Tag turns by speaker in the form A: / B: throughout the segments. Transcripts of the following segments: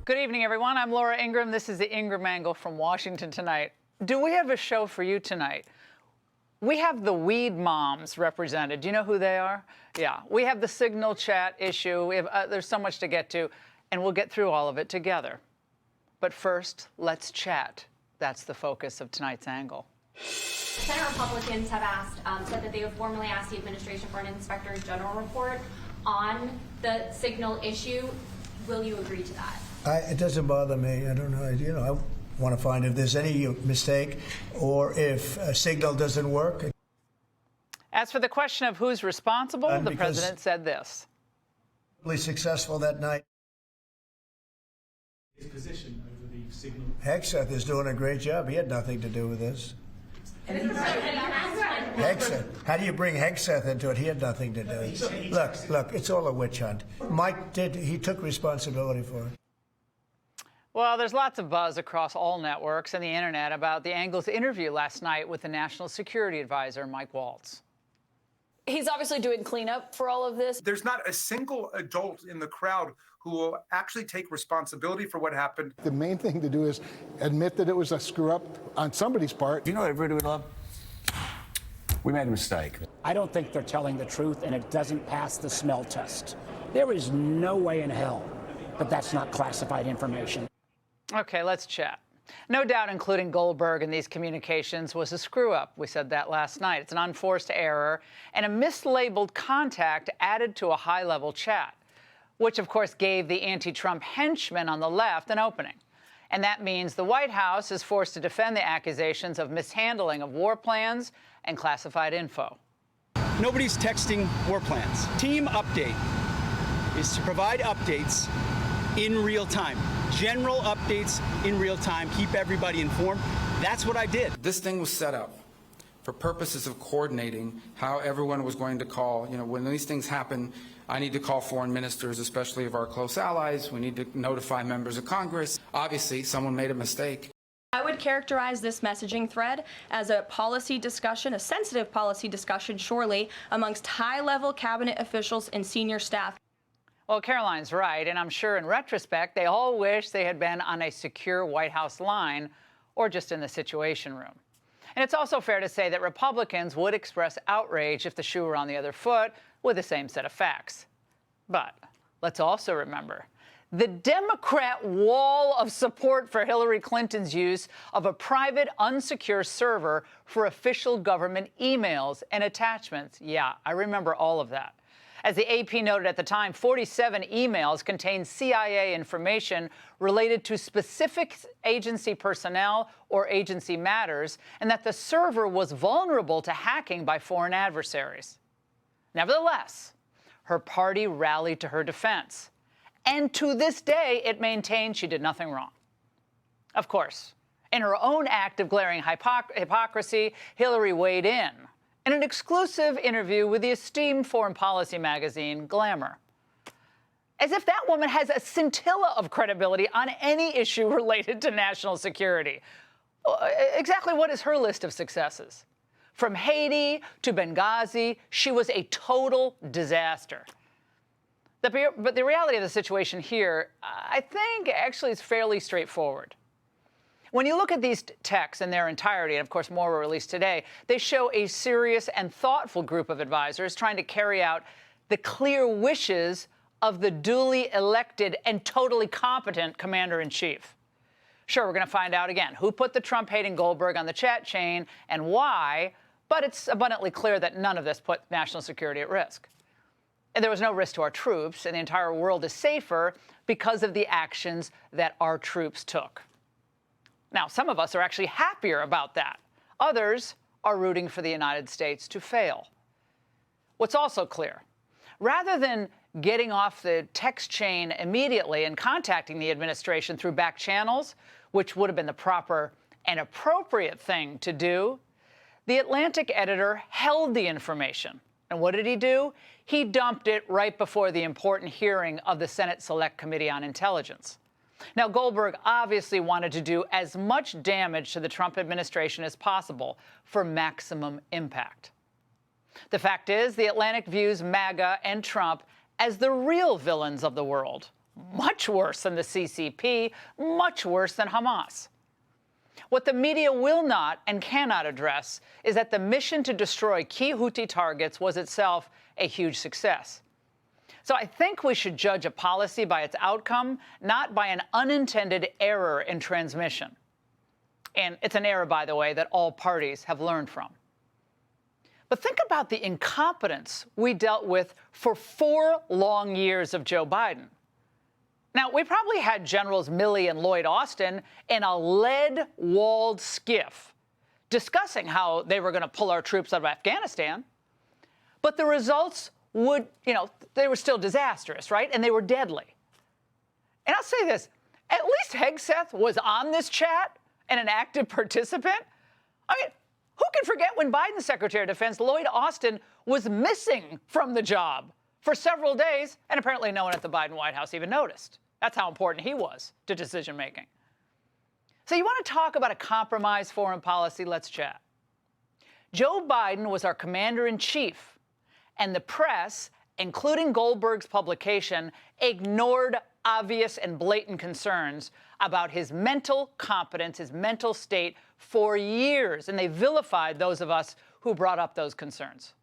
A: Good evening, everyone. I'm Laura Ingraham. This is the Ingraham Angle from Washington tonight. Do we have a show for you tonight? We have the weed moms represented. Do you know who they are? Yeah. We have the Signal chat issue. There's so much to get to, and we'll get through all of it together. But first, let's chat. That's the focus of tonight's angle.
B: Senate Republicans have said that they have formally asked the administration for an Inspector General report on the Signal issue. Will you agree to that?
C: It doesn't bother me. I don't know. I want to find if there's any mistake or if a Signal doesn't work.
A: As for the question of who's responsible, the president said this.
C: Successful that night.
D: His position over the Signal.
C: Hegseth is doing a great job. He had nothing to do with this. Hegseth. How do you bring Hegseth into it? He had nothing to do. Look, it's all a witch hunt. Mike he took responsibility for it.
A: Well, there's lots of buzz across all networks and the internet about the Angle's interview last night with the National Security Advisor, Mike Waltz.
E: He's obviously doing cleanup for all of this.
F: There's not a single adult in the crowd who will actually take responsibility for what happened.
G: The main thing to do is admit that it was a screw-up on somebody's part.
H: You know what everybody would love? We made a mistake.
I: I don't think they're telling the truth, and it doesn't pass the smell test. There is no way in hell that that's not classified information.
A: Okay, let's chat. No doubt including Goldberg in these communications was a screw-up. We said that last night. It's an unforced error and a mislabeled contact added to a high-level chat, which, of course, gave the anti-Trump henchmen on the left an opening. And that means the White House is forced to defend the accusations of mishandling of war plans and classified info.
J: Nobody's texting war plans. Team update is to provide updates in real time. General updates in real time, keep everybody informed. That's what I did.
K: This thing was set up for purposes of coordinating how everyone was going to call. When these things happen, I need to call foreign ministers, especially of our close allies. We need to notify members of Congress. Obviously, someone made a mistake.
L: I would characterize this messaging thread as a policy discussion, a sensitive policy discussion, surely, amongst high-level cabinet officials and senior staff.
A: Well, Caroline's right, and I'm sure in retrospect they all wish they had been on a secure White House line or just in the Situation Room. And it's also fair to say that Republicans would express outrage if the shoe were on the other foot with the same set of facts. But let's also remember the Democrat wall of support for Hillary Clinton's use of a private, unsecure server for official government emails and attachments. Yeah, I remember all of that. As the AP noted at the time, 47 emails contained CIA information related to specific agency personnel or agency matters, and that the server was vulnerable to hacking by foreign adversaries. Nevertheless, her party rallied to her defense. And to this day, it maintains she did nothing wrong. Of course, in her own act of glaring hypocrisy, Hillary weighed in an exclusive interview with the esteemed foreign policy magazine, Glamour. As if that woman has a scintilla of credibility on any issue related to national security. Exactly what is her list of successes? From Haiti to Benghazi, she was a total disaster. But the reality of the situation here, I think, actually is fairly straightforward. When you look at these texts in their entirety, and of course more were released today, they show a serious and thoughtful group of advisors trying to carry out the clear wishes of the duly elected and totally competent commander-in-chief. Sure, we're going to find out again who put the Trump-hating Goldberg on the chat chain and why, but it's abundantly clear that none of this put national security at risk. And there was no risk to our troops, and the entire world is safer because of the actions that our troops took. Now, some of us are actually happier about that. Others are rooting for the United States to fail. What's also clear, rather than getting off the text chain immediately and contacting the administration through back channels, which would have been the proper and appropriate thing to do, the Atlantic editor held the information. And what did he do? He dumped it right before the important hearing of the Senate Select Committee on Intelligence. Now, Goldberg obviously wanted to do as much damage to the Trump administration as possible for maximum impact. The fact is, the Atlantic views MAGA and Trump as the real villains of the world, much worse than the CCP, much worse than Hamas. What the media will not and cannot address is that the mission to destroy key Houthi targets was itself a huge success. So I think we should judge a policy by its outcome, not by an unintended error in transmission. And it's an error, by the way, that all parties have learned from. But think about the incompetence we dealt with for 4 long years of Joe Biden. Now, we probably had Generals Milley and Lloyd Austin in a lead-walled skiff discussing how they were going to pull our troops out of Afghanistan. But the results would, they were still disastrous, right? And they were deadly. And I'll say this, at least Hegseth was on this chat and an active participant. I mean, who can forget when Biden's Secretary of Defense, Lloyd Austin, was missing from the job for several days, and apparently no one at the Biden White House even noticed. That's how important he was to decision-making. So you want to talk about a compromised foreign policy? Let's chat. Joe Biden was our commander-in-chief, and the press, including Goldberg's publication, ignored obvious and blatant concerns about his mental competence, his mental state, for years, and they vilified those of us who brought up those concerns.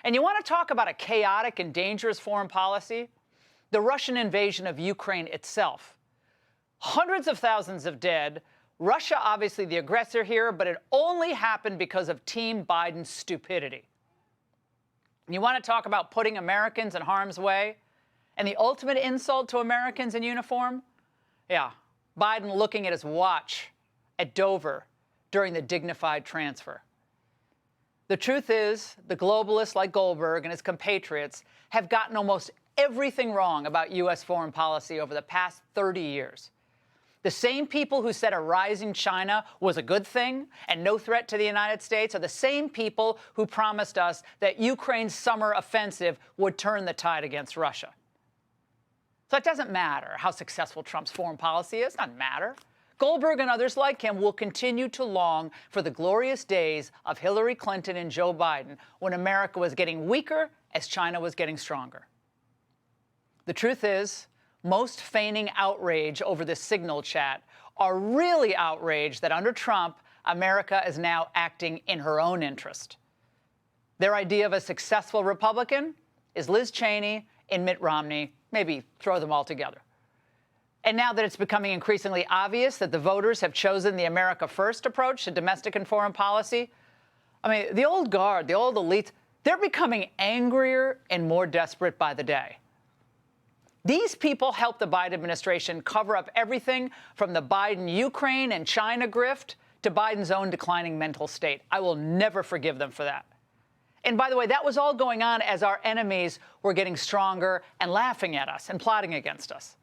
A: And you want to talk about a chaotic and dangerous foreign policy? The Russian invasion of Ukraine itself. Hundreds of thousands of dead. Russia, obviously the aggressor here, but it only happened because of Team Biden's stupidity. You want to talk about putting Americans in harm's way? And the ultimate insult to Americans in uniform? Yeah, Biden looking at his watch at Dover during the dignified transfer. The truth is, the globalists like Goldberg and his compatriots have gotten almost everything wrong about U.S. foreign policy over the past 30 years. The same people who said a rising China was a good thing and no threat to the United States are the same people who promised us that Ukraine's summer offensive would turn the tide against Russia. So it doesn't matter how successful Trump's foreign policy is. It doesn't matter. Goldberg and others like him will continue to long for the glorious days of Hillary Clinton and Joe Biden when America was getting weaker as China was getting stronger. The truth is, most feigning outrage over this signal chat are really outraged that under Trump, America is now acting in her own interest. Their idea of a successful Republican is Liz Cheney and Mitt Romney, maybe throw them all together. And now that it's becoming increasingly obvious that the voters have chosen the America First approach to domestic and foreign policy, I mean, the old guard, the old elites, they're becoming angrier and more desperate by the day. These people helped the Biden administration cover up everything from the Biden Ukraine and China grift to Biden's own declining mental state. I will never forgive them for that. And by the way, that was all going on as our enemies were getting stronger and laughing at us and plotting against us.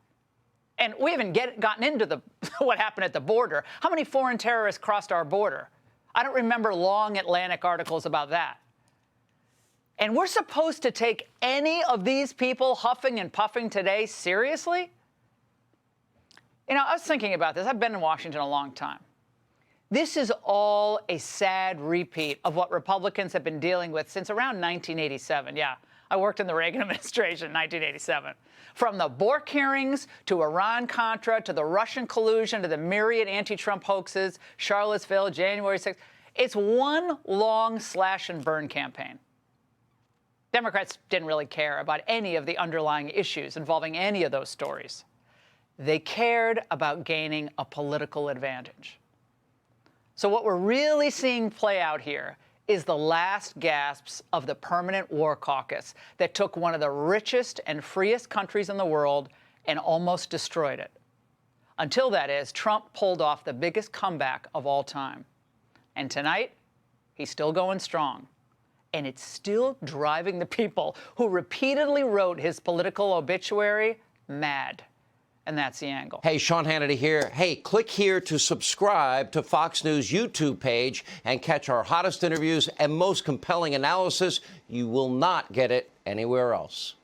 A: And we haven't gotten into what happened at the border. How many foreign terrorists crossed our border? I don't remember long Atlantic articles about that. And we're supposed to take any of these people huffing and puffing today seriously? I was thinking about this. I've been in Washington a long time. This is all a sad repeat of what Republicans have been dealing with since around 1987. Yeah, I worked in the Reagan administration in 1987. From the Bork hearings to Iran-Contra to the Russian collusion to the myriad anti-Trump hoaxes, Charlottesville, January 6th, it's one long slash and burn campaign. Democrats didn't really care about any of the underlying issues involving any of those stories. They cared about gaining a political advantage. So what we're really seeing play out here is the last gasps of the Permanent War Caucus that took one of the richest and freest countries in the world and almost destroyed it. Until, that is, Trump pulled off the biggest comeback of all time. And tonight, he's still going strong. And it's still driving the people who repeatedly wrote his political obituary mad. And that's The Angle.
M: Hey, Sean Hannity here. Hey, click here to subscribe to Fox News YouTube page and catch our hottest interviews and most compelling analysis. You will not get it anywhere else.